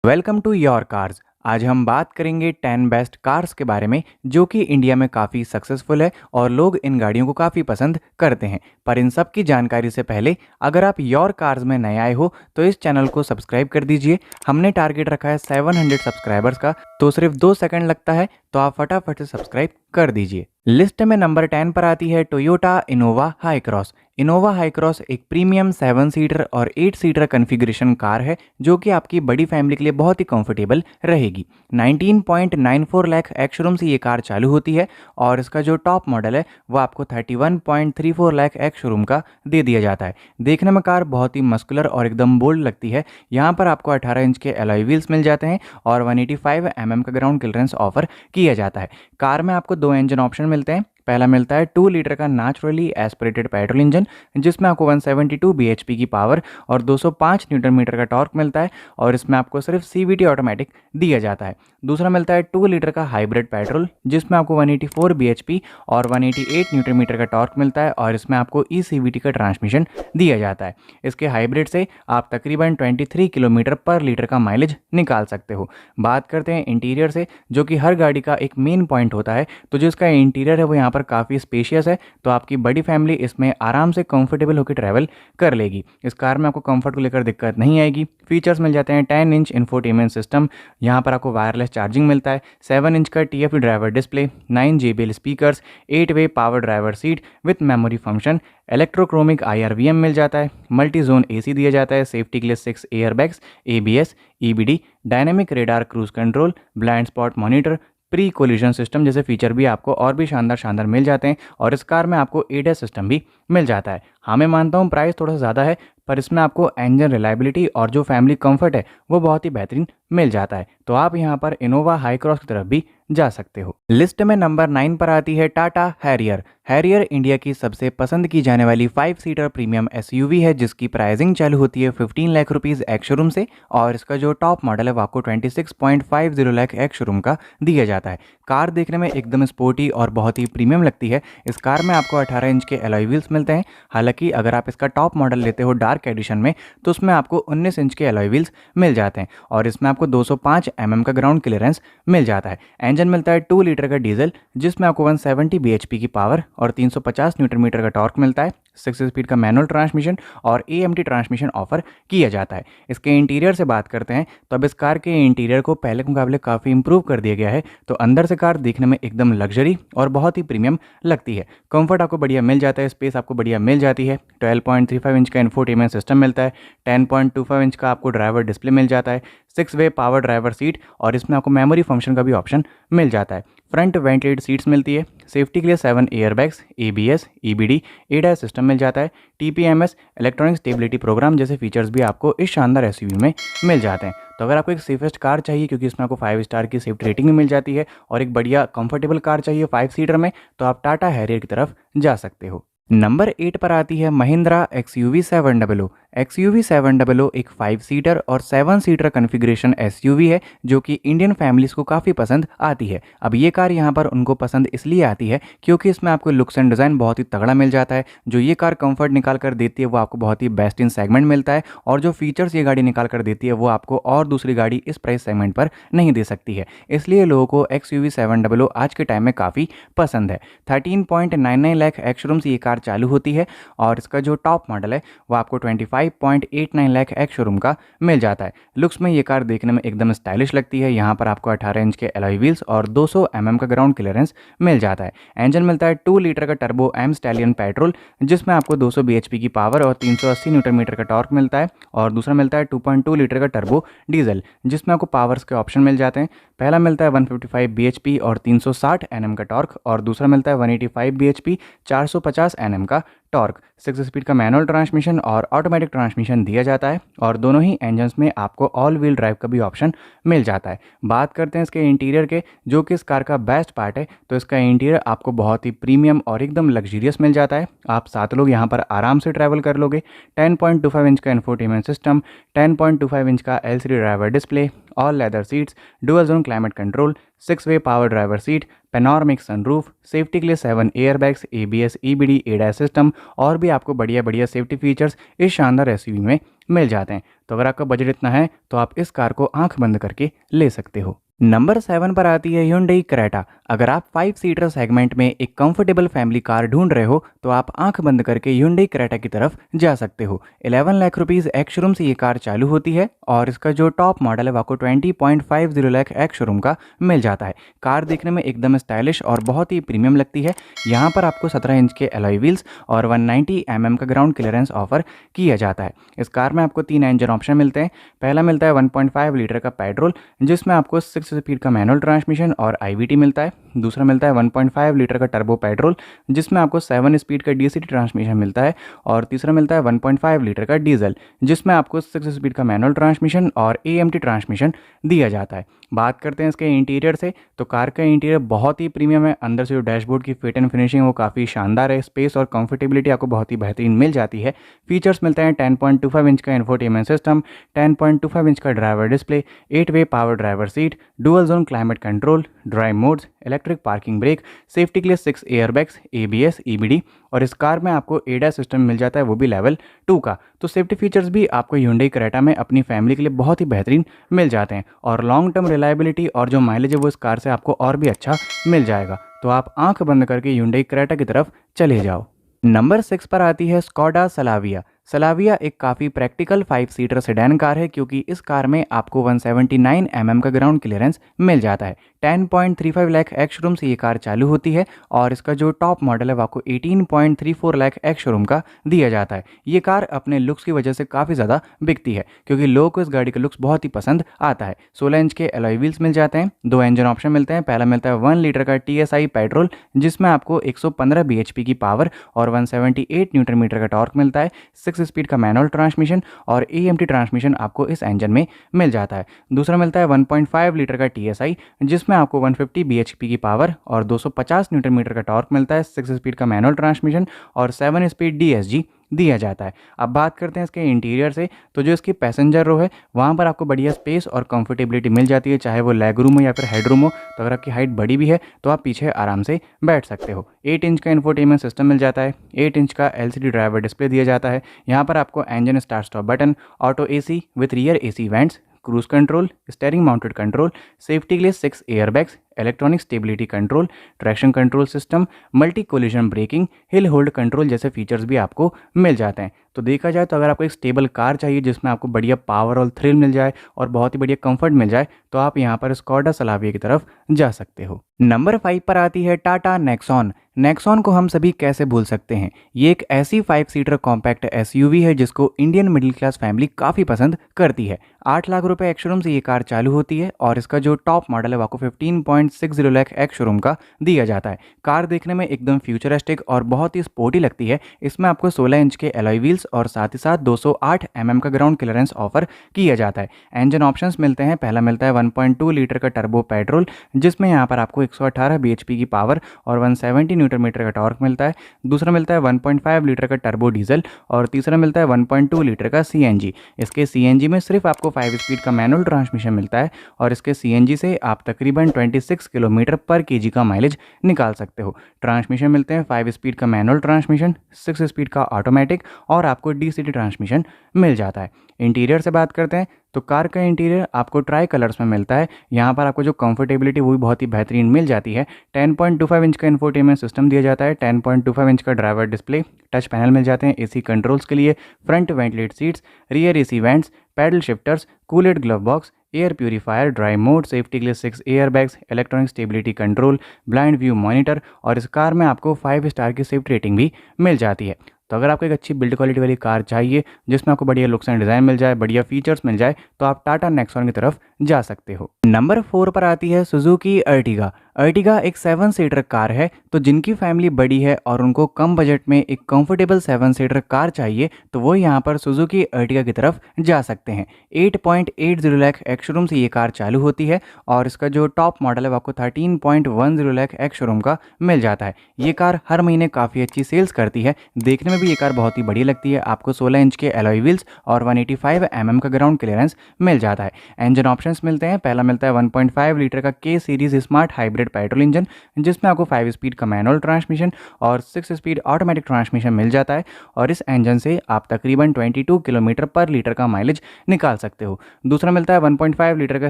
Welcome to your cars. आज हम बात करेंगे 10 बेस्ट कार्स के बारे में जो कि इंडिया में काफ़ी सक्सेसफुल है और लोग इन गाड़ियों को काफ़ी पसंद करते हैं। पर इन सब की जानकारी से पहले अगर आप योर कार्स में नए आए हो तो इस चैनल को सब्सक्राइब कर दीजिए। हमने टारगेट रखा है 700 सब्सक्राइबर्स का, तो सिर्फ 2 सेकंड लगता है, तो आप फटाफट से सब्सक्राइब कर दीजिए। लिस्ट में नंबर 10 पर आती है Toyota Innova high cross. Innova high cross एक प्रीमियम 7 सीटर और 8 सीटर कॉन्फ़िगरेशन कार है जो कि आपकी बड़ी फैमिली के लिए बहुत ही कंफर्टेबल रहेगी। 19.94 लाख एक्स-शोरूम से ये कार चालू होती है और इसका जो टॉप मॉडल है वो आपको 31.34 लाख एक्स-शोरूम का दे दिया जाता है। देखने में कार बहुत ही मस्कुलर और एकदम बोल्ड लगती है। यहाँ पर आपको 18 इंच के अलॉय व्हील्स मिल जाते हैं और 185 mm का ग्राउंड क्लियरेंस ऑफर किया जाता है। कार में आपको 2 इंजन ऑप्शन मिलते हैं। पहला मिलता है 2 लीटर का नेचुरली एस्पिरेटेड पेट्रोल इंजन जिसमें आपको 172 bhp की पावर और 205 न्यूटन मीटर का टॉर्क मिलता है और इसमें आपको सिर्फ सीवीटी ऑटोमेटिक दिया जाता है। दूसरा मिलता है 2 लीटर का हाइब्रिड पेट्रोल जिसमें आपको 184 bhp और 188 न्यूटन मीटर का टॉर्क मिलता है और इसमें आपको ई-सीवीटी का ट्रांसमिशन दिया जाता है। इसके हाइब्रिड से आप तकरीबन 23 किलोमीटर पर लीटर का माइलेज निकाल सकते हो। बात करते हैं इंटीरियर से, जो कि हर गाड़ी का एक मेन पॉइंट होता है। तो जो इसका इंटीरियर है वो यहाँ पर काफ़ी स्पेशियस है, तो आपकी बड़ी फैमिली इसमें आराम से कंफर्टेबल होकर ट्रैवल कर लेगी। इस कार में आपको कंफर्ट को लेकर दिक्कत नहीं आएगी। फीचर्स मिल जाते हैं 10 इंच इंफोटेनमेंट सिस्टम, यहाँ पर आपको वायरलेस चार्जिंग मिलता है, 7 इंच का TFT driver display, 9 JBL speakers, 8 way power driver seat with memory function, electrochromic IRVM मिल जाता है, मल्टी जोन AC दिया जाता है, सेफ्टी के लिए 6 airbags, ABS, EBD, dynamic radar cruise control, blind spot monitor, pre collision system जैसे feature भी आपको और भी शानदार मिल जाते हैं और इस कार में आपको ADAS सिस्टम भी मिल जाता है। हाँ, मैं मानता हूँ प्राइस थोड़ा सा ज़्यादा है, पर इसमें आपको इंजन रिलायबिलिटी और जो फैमिली कंफर्ट है वो बहुत ही बेहतरीन मिल जाता है। तो आप यहाँ पर इनोवा हाई क्रॉस की तरफ भी जा सकते हो। लिस्ट में नंबर 9 पर आती है टाटा हैरियर। हैरियर इंडिया की सबसे पसंद की जाने वाली 5 सीटर प्रीमियम SUV है जिसकी प्राइसिंग चालू होती है 15 लाख रुपीज़ एक्स-शोरूम से और इसका जो टॉप मॉडल है वो आपको 26.50 लाख एक्स-शोरूम का दिया जाता है। कार देखने में एकदम स्पोर्टी और बहुत ही प्रीमियम लगती है। इस कार में आपको 18 इंच के अलॉय व्हील्स मिलते हैं। हालांकि अगर आप इसका टॉप मॉडल लेते हो डार्क एडिशन में तो उसमें आपको 19 इंच के अलॉय व्हील्स मिल जाते हैं और इसमें आपको 205 mm का ग्राउंड क्लियरेंस मिल जाता है। इंजन मिलता है 2 लीटर का डीजल जिसमें आपको 170 bhp की पावर और 350 न्यूटन मीटर का टॉर्क मिलता है। 6 स्पीड का मैनुअल ट्रांसमिशन और AMT ट्रांसमिशन ऑफर किया जाता है। इसके इंटीरियर से बात करते हैं तो अब इस कार के इंटीरियर को पहले के मुकाबले काफ़ी इंप्रूव कर दिया गया है, तो अंदर से कार देखने में एकदम लग्जरी और बहुत ही प्रीमियम लगती है। कंफर्ट आपको बढ़िया मिल जाता है, स्पेस आपको बढ़िया मिल जाती है। 12.35 इंच का इंफोटेनमेंट सिस्टम मिलता है, 10.25 इंच का आपको ड्राइवर डिस्प्ले मिल जाता है, 6 वे पावर ड्राइवर सीट और इसमें आपको मेमोरी फंक्शन का भी ऑप्शन मिल जाता है। फ्रंट वेंटिलेटेड सीट्स मिलती है, सेफ्टी के लिए 7 airbags, ABS, EBD, ADAS system मिल जाता है, TPMS इलेक्ट्रॉनिक स्टेबिलिटी प्रोग्राम जैसे फीचर्स भी आपको इस शानदार SUV में मिल जाते हैं। तो अगर आपको एक सेफेस्ट कार चाहिए क्योंकि इसमें आपको 5 स्टार की सेफ्टी रेटिंग भी मिल जाती है और एक बढ़िया कंफर्टेबल कार चाहिए 5 सीटर में, तो आप टाटा हैरियर की तरफ जा सकते हो। नंबर 8 पर आती है महिंद्रा XUV 700। XUV 700 एक 5 सीटर और 7 सीटर कॉन्फ़िगरेशन SUV है जो कि इंडियन फैमिलीज़ को काफ़ी पसंद आती है। अब ये कार यहाँ पर उनको पसंद इसलिए आती है क्योंकि इसमें आपको लुक्स एंड डिज़ाइन बहुत ही तगड़ा मिल जाता है। जो ये कार कंफर्ट निकाल कर देती है वो आपको बहुत ही बेस्ट इन सेगमेंट मिलता है और जो फीचर्स ये गाड़ी निकाल कर देती है वो आपको और दूसरी गाड़ी इस प्राइस सेगमेंट पर नहीं दे सकती है। इसलिए लोगों को XUV 700 आज के टाइम में काफ़ी पसंद है। 13.99 लाख एक्स-शोरूम से ये कार चालू होती है और इसका जो टॉप मॉडल है वो आपको 25.89 लाख एक्स-शोरूम का मिल जाता है। लुक्स में ये कार देखने में एकदम स्टाइलिश लगती है। यहाँ पर आपको 18 इंच के अलॉय व्हील्स और 200 mm का ग्राउंड क्लियरेंस मिल जाता है। इंजन मिलता है 2 लीटर का टर्बो M स्टैलियन पेट्रोल जिसमें आपको 200 bhp की पावर और 380 न्यूटन मीटर का टॉर्क मिलता है और दूसरा मिलता है 2.2 लीटर का टर्बो डीजल जिसमें आपको पावर्स के ऑप्शन मिल जाते हैं। पहला मिलता है 155 bhp और 360 Nm का टॉर्क और दूसरा मिलता है 185 bhp 450 Nm का टॉर्क। 6 स्पीड का मैनुअल ट्रांसमिशन और ऑटोमेटिक ट्रांसमिशन दिया जाता है और दोनों ही इंजन्स में आपको ऑल व्हील ड्राइव का भी ऑप्शन मिल जाता है। बात करते हैं इसके इंटीरियर के, जो कि इस कार का बेस्ट पार्ट है, तो इसका इंटीरियर आपको बहुत ही प्रीमियम और एकदम लग्जरियस मिल जाता है। आप 7 लोग यहाँ पर आराम से ट्रैवल कर लोगे। 10.25 इंच का इंफोटेनमेंट सिस्टम, 10.25 इंच का LCD driver display, all leather seats, dual zone climate control, 6 way power driver seat, panoramic sunroof, safety के लिए 7 airbags, ABS, EBD, ADAS system और भी आपको बढ़िया बढ़िया सेफ्टी फीचर्स इस शानदार SUV में मिल जाते हैं। तो अगर आपका बजट इतना है तो आप इस कार को आंख बंद करके ले सकते हो। नंबर 7 पर आती है Hyundai Creta। अगर आप 5 सीटर सेगमेंट में एक कंफर्टेबल फैमिली कार ढूंढ रहे हो तो आप आंख बंद करके Hyundai Creta की तरफ जा सकते हो। 11 लाख रुपीस एक्स शोरूम से ये कार चालू होती है और इसका जो टॉप मॉडल है वो आपको 20.50 लाख एक्स शोरूम का मिल जाता है। कार देखने में एकदम स्टाइलिश और बहुत ही प्रीमियम लगती है। यहाँ पर आपको 17 इंच के एलॉय व्हील्स और 190 mm का ग्राउंड क्लियरेंस ऑफर किया जाता है। इस कार में आपको 3 इंजन ऑप्शन मिलते हैं। पहला मिलता है 1.5 लीटर का पेट्रोल जिसमें आपको 6 स्पीड का मैनुअल ट्रांसमिशन और IVT मिलता है। दूसरा मिलता है 1.5 लीटर का टर्बो पेट्रोल जिसमें आपको 7 स्पीड का DCT ट्रांसमिशन मिलता है। और तीसरा मिलता है 1.5 लीटर का डीजल जिसमें आपको 6 स्पीड का मैनुअल ट्रांसमिशन और AMT ट्रांसमिशन दिया जाता है। बात करते हैं इसके इंटीरियर से, तो कार का इंटीरियर बहुत ही प्रीमियम है। अंदर से जो डैशबोर्ड की फिट एंड फिनिशिंग वो काफ़ी शानदार है। स्पेस और कंफर्टेबिलिटी आपको बहुत ही बेहतरीन मिल जाती है। फीचर्स मिलते हैं 10.25 इंच का इंफोटेनमेंट सिस्टम, 10.25 इंच का ड्राइवर डिस्प्ले, 8-वे power driver seat, dual zone climate control, drive modes, electric parking brake, safety के लिए 6 एयरबैग्स, ABS, EBD और इस कार में आपको ADAS सिस्टम मिल जाता है, वो भी लेवल 2 का। तो सेफ्टी फीचर्स भी आपको Hyundai Creta में अपनी फैमिली के लिए बहुत ही बेहतरीन मिल जाते हैं और लॉन्ग टर्म रिलायबिलिटी और जो माइलेज है वो इस कार से आपको और भी अच्छा मिल जाएगा। तो आप आंख बंद करके Hyundai Creta की तरफ चले जाओ। नंबर 6 पर आती है स्कोडा सलाविया। सलाविया एक काफ़ी प्रैक्टिकल 5 सीटर सेडान कार है क्योंकि इस कार में आपको 179 mm का ग्राउंड क्लियरेंस मिल जाता है। 10.35 लाख एक्स शोरूम से ये कार चालू होती है और इसका जो टॉप मॉडल है वो आपको 18.34 लाख एक्स शोरूम का दिया जाता है। ये कार अपने लुक्स की वजह से काफ़ी ज़्यादा बिकती है क्योंकि लोगों को इस गाड़ी का लुक्स बहुत ही पसंद आता है। 16 इंच के एलॉय व्हील्स मिल जाते हैं। 2 इंजन ऑप्शन मिलते हैं। पहला मिलता है 1 लीटर का TSI पेट्रोल जिसमें आपको 115 bhp की पावर और 178 न्यूटन मीटर का टॉर्क मिलता है। 6 स्पीड का मैनुअल ट्रांसमिशन और AMT ट्रांसमिशन आपको इस इंजन में मिल जाता है। दूसरा मिलता है 1.5 लीटर का TSI जिसमें आपको 150 bhp की पावर और 250 न्यूटन मीटर का टॉर्क मिलता है। 6 स्पीड का मैनुअल ट्रांसमिशन और 7 स्पीड DSG दिया जाता है। अब बात करते हैं इसके इंटीरियर से, तो जो इसकी पैसेंजर रो है वहाँ पर आपको बढ़िया स्पेस और कंफर्टेबिलिटी मिल जाती है, चाहे वो लेग रूम हो या फिर हेड रूम हो। तो अगर आपकी हाइट बड़ी भी है तो आप पीछे आराम से बैठ सकते हो। 8 इंच का इंफोटेनमेंट सिस्टम मिल जाता है। 8 इंच का LCD ड्राइवर डिस्प्ले दिया जाता है। यहाँ पर आपको engine start stop button, auto AC with rear AC vents, cruise control, steering mounted control, safety के लिए 6 airbags, electronic stability control, traction control system, multi collision braking, hill hold control जैसे features भी आपको मिल जाते हैं। तो देखा जाए तो अगर आपको एक स्टेबल कार चाहिए जिसमें आपको बढ़िया पावर और थ्रिल मिल जाए और बहुत ही बढ़िया कंफर्ट मिल जाए तो आप यहाँ पर स्कोडा सलाविया की तरफ जा सकते हो। नंबर 5 पर आती है टाटा नेक्सॉन। नेक्सॉन को हम सभी कैसे भूल सकते हैं। ये एक ऐसी 5 सीटर कॉम्पैक्ट SUV है जिसको इंडियन मिडिल क्लास फैमिली काफ़ी पसंद करती है। 8 लाख रुपए एक्स शोरूम से ये कार चालू होती है और इसका जो टॉप मॉडल है वो आपको 15.60 लाख एक्स शोरूम का दिया जाता है। कार देखने में एकदम फ्यूचरिस्टिक और बहुत ही स्पोर्टी लगती है। इसमें आपको 16 इंच के एलॉय व्हील्स और साथ ही साथ 208 mm का ग्राउंड क्लियरेंस ऑफर किया जाता है। इंजन ऑप्शंस मिलते हैं। पहला मिलता है 1.2 लीटर का टर्बो पेट्रोल जिसमें यहाँ पर आपको 118 bhp की पावर और 170 न्यूटन मीटर का टॉर्क मिलता है। दूसरा मिलता है 1.5 लीटर का टर्बो डीजल और तीसरा मिलता है 1.2 लीटर का CNG। इसके CNG में सिर्फ आपको 5 स्पीड का मैनुअल ट्रांसमिशन मिलता है और इसके CNG से आप तकरीबन 26 किलोमीटर पर kg का माइलेज निकाल सकते हो। ट्रांसमिशन मिलते हैं 5 स्पीड का मैनुअल ट्रांसमिशन, 6 स्पीड का ऑटोमेटिक और आपको DCT ट्रांसमिशन मिल जाता है। इंटीरियर से बात करते हैं तो कार का इंटीरियर आपको ट्राई कलर्स में मिलता है। यहाँ पर आपको जो कंफर्टेबिलिटी वो भी बहुत ही बेहतरीन मिल जाती है। 10.25 इंच का इंफोटेनमेंट सिस्टम दिया जाता है। 10.25 इंच का ड्राइवर डिस्प्ले, टच पैनल मिल जाते हैं AC कंट्रोल्स के लिए, front ventilate seats, rear AC vents, paddle shifters, cooled glove box, air purifier, drive mode, safety के लिए 6 airbags, electronic stability control, blind view monitor और इस कार में आपको 5 स्टार की सेफ्टी रेटिंग भी मिल जाती है। तो अगर आपको एक अच्छी बिल्ड क्वालिटी वाली कार चाहिए जिसमें आपको बढ़िया लुक्स एंड डिज़ाइन मिल जाए, बढ़िया फीचर्स मिल जाए तो आप टाटा नेक्सॉन की तरफ जा सकते हो। नंबर 4 पर आती है सुजुकी अर्टिगा। अर्टिगा एक 7 सीटर कार है, तो जिनकी फैमिली बड़ी है और उनको कम बजट में एक कंफर्टेबल 7 सीटर कार चाहिए तो वो यहाँ पर सुजुकी अर्टिगा की तरफ जा सकते हैं। 8.80 लाख एक्स शोरूम से ये कार चालू होती है और इसका जो टॉप मॉडल है वो आपको 13.10 लाख एक्स शोरूम का मिल जाता है। ये कार हर महीने काफ़ी अच्छी सेल्स करती है। देखने में भी ये कार बहुत ही बढ़िया लगती है। आपको 16 इंच के एलॉय व्हील्स और 185 mm का ग्राउंड क्लियरेंस मिल जाता है। इंजन ऑप्शंस मिलते हैं। पहला मिलता है 1.5 लीटर का K series smart hybrid aspirated petrol engine, जिसमें आपको 5 स्पीड का मैनुअल ट्रांसमिशन और 6 स्पीड ऑटोमेटिक ट्रांसमिशन मिल जाता है और इस इंजन से आप तकरीबन 22 किलोमीटर पर लीटर का माइलेज निकाल सकते हो। दूसरा मिलता है 1.5 लीटर का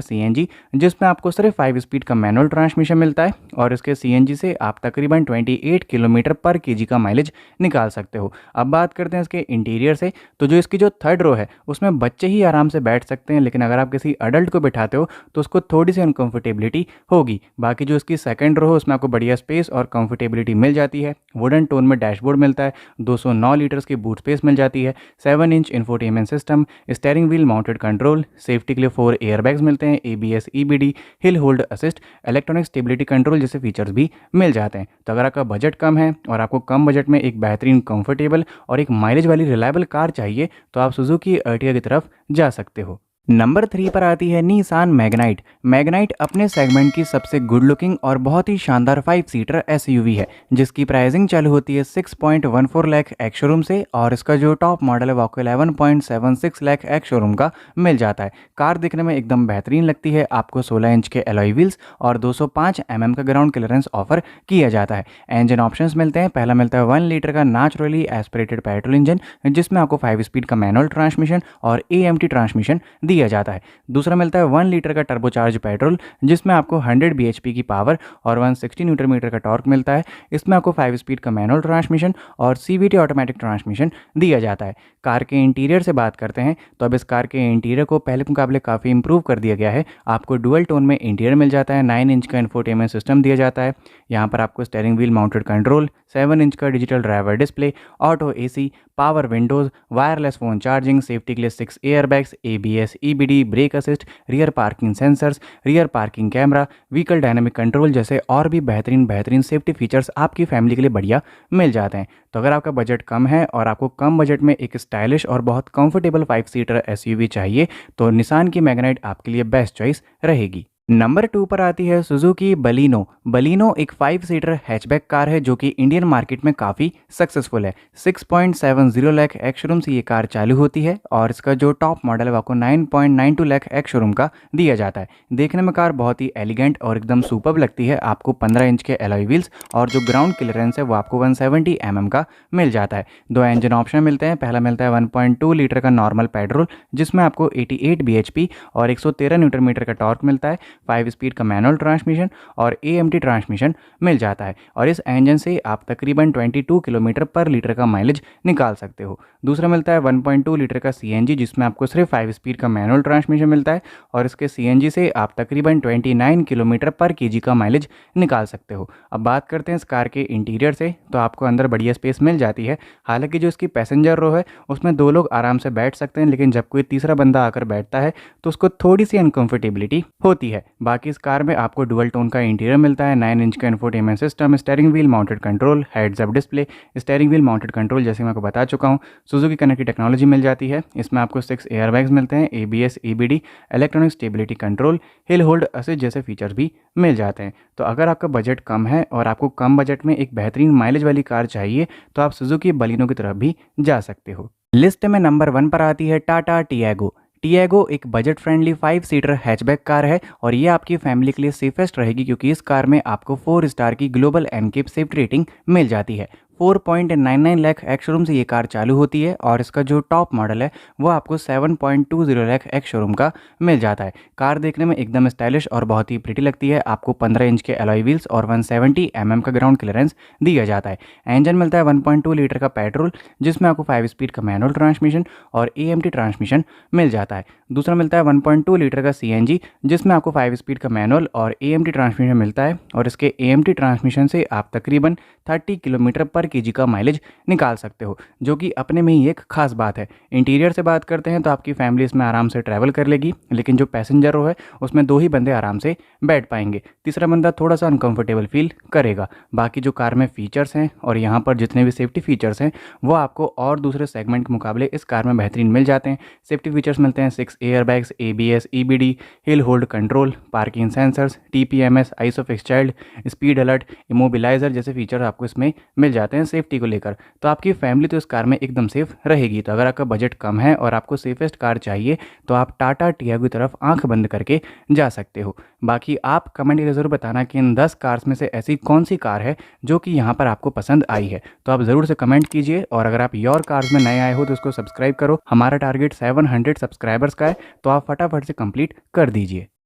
CNG, जिसमें आपको सिर्फ 5 स्पीड का मैनुअल ट्रांसमिशन मिलता है और इसके CNG से आप तकरीबन 28 किलोमीटर पर केजी का माइलेज निकाल सकते हो। अब बात करते हैं इसके इंटीरियर से, तो जो इसकी जो थर्ड रो है उसमें बच्चे ही आराम से बैठ सकते हैं, लेकिन अगर आप किसी अडल्ट को बिठाते हो तो उसको थोड़ी सी अनकंफर्टेबिलिटी होगी। बाकी जो इसकी सेकंड रो है उसमें आपको बढ़िया स्पेस और कंफर्टेबिलिटी मिल जाती है। वुडन टोन में डैशबोर्ड मिलता है, 209 लीटर्स की बूट स्पेस मिल जाती है, 7 inch infotainment system, steering wheel mounted control, safety के लिए 4 एयरबैग्स मिलते हैं, ABS EBD, hill hold assist, electronic stability control जैसे फीचर्स भी मिल जाते हैं। तो अगर आपका बजट कम है और आपको कम बजट में एक बेहतरीन कंफर्टेबल और एक माइलेज वाली रिलायबल कार चाहिए तो आप सुजुकी अर्टिगा की तरफ जा सकते हो। नंबर 3 पर आती है निसान मैग्नाइट। मैग्नाइट अपने सेगमेंट की सबसे गुड लुकिंग और बहुत ही शानदार 5 सीटर SUV है, जिसकी प्राइसिंग चालू होती है 6.14 लाख एक्स शोरूम से और इसका जो टॉप मॉडल है वो आपको 11.76 लाख एक्स शोरूम का मिल जाता है। कार दिखने में एकदम बेहतरीन लगती है। आपको 16 इंच के एलॉय व्हील्स और 205 mm का ग्राउंड क्लियरेंस ऑफर किया जाता है। इंजन ऑप्शंस मिलते हैं, पहला मिलता है 1 लीटर का नेचुरली एस्पिरेटेड पेट्रोल इंजन, जिसमें आपको 5 स्पीड का मैनुअल ट्रांसमिशन और AMT ट्रांसमिशन दिया जाता है। दूसरा मिलता है 1 लीटर का टर्बोचार्ज पेट्रोल, जिसमें आपको 100 bhp की पावर और 160 न्यूटन मीटर का टॉर्क मिलता है। इसमें आपको 5 स्पीड का मैनुअल ट्रांसमिशन और CVT ऑटोमेटिक ट्रांसमिशन दिया जाता है। कार के इंटीरियर से बात करते हैं तो अब इस कार के इंटीरियर को पहले के मुकाबले काफ़ी इंप्रूव कर दिया गया है। आपको डुअल टोन में इंटीरियर मिल जाता है, 9 इंच का इंफोटेनमेंट सिस्टम दिया जाता है। यहाँ पर आपको steering wheel mounted control, 7 inch का digital driver display, auto AC, power windows, wireless phone charging, safety के लिए 6 airbags, ABS EBD, brake assist, rear parking sensors, rear parking camera, vehicle dynamic control जैसे और भी बेहतरीन सेफ्टी फीचर्स आपकी family के लिए बढ़िया मिल जाते हैं। तो अगर आपका बजट कम है और आपको कम बजट में एक स्टाइलिश और बहुत कंफर्टेबल 5 सीटर SUV चाहिए तो निसान की मैग्नाइट आपके लिए बेस्ट चॉइस रहेगी। नंबर 2 पर आती है सुजुकी बलिनो। बलिनो एक 5 सीटर हैचबैक कार है जो कि इंडियन मार्केट में काफ़ी सक्सेसफुल है। 6.70 लाख एक्स शोरूम से ये कार चालू होती है और इसका जो टॉप मॉडल है वो आपको 9.92 लाख एक्स शोरूम का दिया जाता है। देखने में कार बहुत ही एलिगेंट और एकदम सुपर्ब लगती है। आपको 15 इंच के एलॉय व्हील्स और जो ग्राउंड क्लियरेंस है वो आपको 170 mm का मिल जाता है। 2 इंजन ऑप्शन मिलते हैं, पहला मिलता है 1.2 लीटर का नॉर्मल पेट्रोल, जिसमें आपको 88 bhp और 113 न्यूटन मीटर का टॉर्क मिलता है। 5 स्पीड का मैनुअल ट्रांसमिशन और AMT ट्रांसमिशन मिल जाता है और इस इंजन से आप तकरीबन 22 किलोमीटर पर लीटर का माइलेज निकाल सकते हो। दूसरा मिलता है 1.2 लीटर का CNG, जिसमें आपको सिर्फ 5 स्पीड का मैनुअल ट्रांसमिशन मिलता है और इसके CNG से आप तकरीबन 29 किलोमीटर पर केजी का माइलेज निकाल सकते हो। अब बात करते हैं इस कार के इंटीरियर से, तो आपको अंदर बढ़िया स्पेस मिल जाती है। हालांकि जो इसकी पैसेंजर रो है उसमें 2 लोग आराम से बैठ सकते हैं, लेकिन जब कोई तीसरा बंदा आकर बैठता है तो उसको थोड़ी सी अनकंफर्टेबिलिटी होती है। बाकी इस कार में आपको डुअल टोन का इंटीरियर मिलता है, 9 इंच का infotainment system, steering wheel mounted control, heads up display, steering wheel mounted control जैसे मैं आपको बता चुका हूँ। सुजुकी कनेक्ट की टेक्नोलॉजी मिल जाती है। इसमें आपको 6 एयरबैग्स मिलते हैं, ABS EBD, electronic stability control, hill hold assist जैसे फीचर्स भी मिल जाते हैं। तो अगर आपका बजट कम है और आपको कम बजट में एक बेहतरीन माइलेज वाली कार चाहिए तो आप सुजुकी बलिनो की तरफ भी जा सकते हो। लिस्ट में नंबर 1 पर आती है टाटा टियागो। टियागो एक budget friendly 5 seater hatchback car है और ये आपकी फैमिली के लिए सेफेस्ट रहेगी, क्योंकि इस कार में आपको 4 स्टार की ग्लोबल एनकेप सेफ्टी रेटिंग मिल जाती है। 4.99 लाख एक्स शोरूम से ये कार चालू होती है और इसका जो टॉप मॉडल है वो आपको 7.20 लाख एक्स शोरूम का मिल जाता है। कार देखने में एकदम स्टाइलिश और बहुत ही प्रिटी लगती है। आपको 15 इंच के एलॉय व्हील्स और 170 mm का ग्राउंड क्लियरेंस दिया जाता है। इंजन मिलता है 1.2 लीटर का पेट्रोल, जिसमें आपको 5 स्पीड का मैनुअल ट्रांसमिशन और AMT ट्रांसमिशन मिल जाता है। दूसरा मिलता है 1.2 लीटर का CNG, जिसमें आपको 5 स्पीड का मैनुअल और AMT ट्रांसमिशन मिलता है और इसके AMT ट्रांसमिशन से आप तकरीबन 30 किलोमीटर पर केजी का माइलेज निकाल सकते हो, जो कि अपने में ही एक खास बात है। इंटीरियर से बात करते हैं तो आपकी फैमिली इसमें आराम से ट्रैवल कर लेगी, लेकिन जो पैसेंजर रो है उसमें 2 ही बंदे आराम से बैठ पाएंगे, तीसरा बंदा थोड़ा सा अनकंफर्टेबल फील करेगा। बाकी जो कार में फीचर्स हैं और यहाँ पर जितने भी सेफ्टी फीचर्स हैं वो आपको और दूसरे सेगमेंट के मुकाबले इस कार में बेहतरीन मिल जाते हैं। सेफ्टी फीचर्स मिलते हैं 6 एयरबैग्स, ABS EBD, हिल hold control, parking sensors, TPMS, isofix child, speed alert, immobiliser जैसे फीचर आपको इसमें मिल जाते हैं। जाते हैं सेफ्टी को लेकर, तो आपकी फैमिली तो इस कार में एकदम सेफ रहेगी। तो अगर आपका बजट कम है और आपको सेफेस्ट कार चाहिए तो आप टाटा टियागो की तरफ आंख बंद करके जा सकते हो। बाकी आप कमेंट करके ज़रूर बताना कि इन 10 कार्स में से ऐसी कौन सी कार है जो कि यहाँ पर आपको पसंद आई है। तो आप ज़रूर से कमेंट कीजिए, और अगर आप योर कार्स में नए आए हो तो उसको सब्सक्राइब करो। हमारा टारगेट 700 सब्सक्राइबर्स का है, तो आप फटाफट से कंप्लीट कर दीजिए।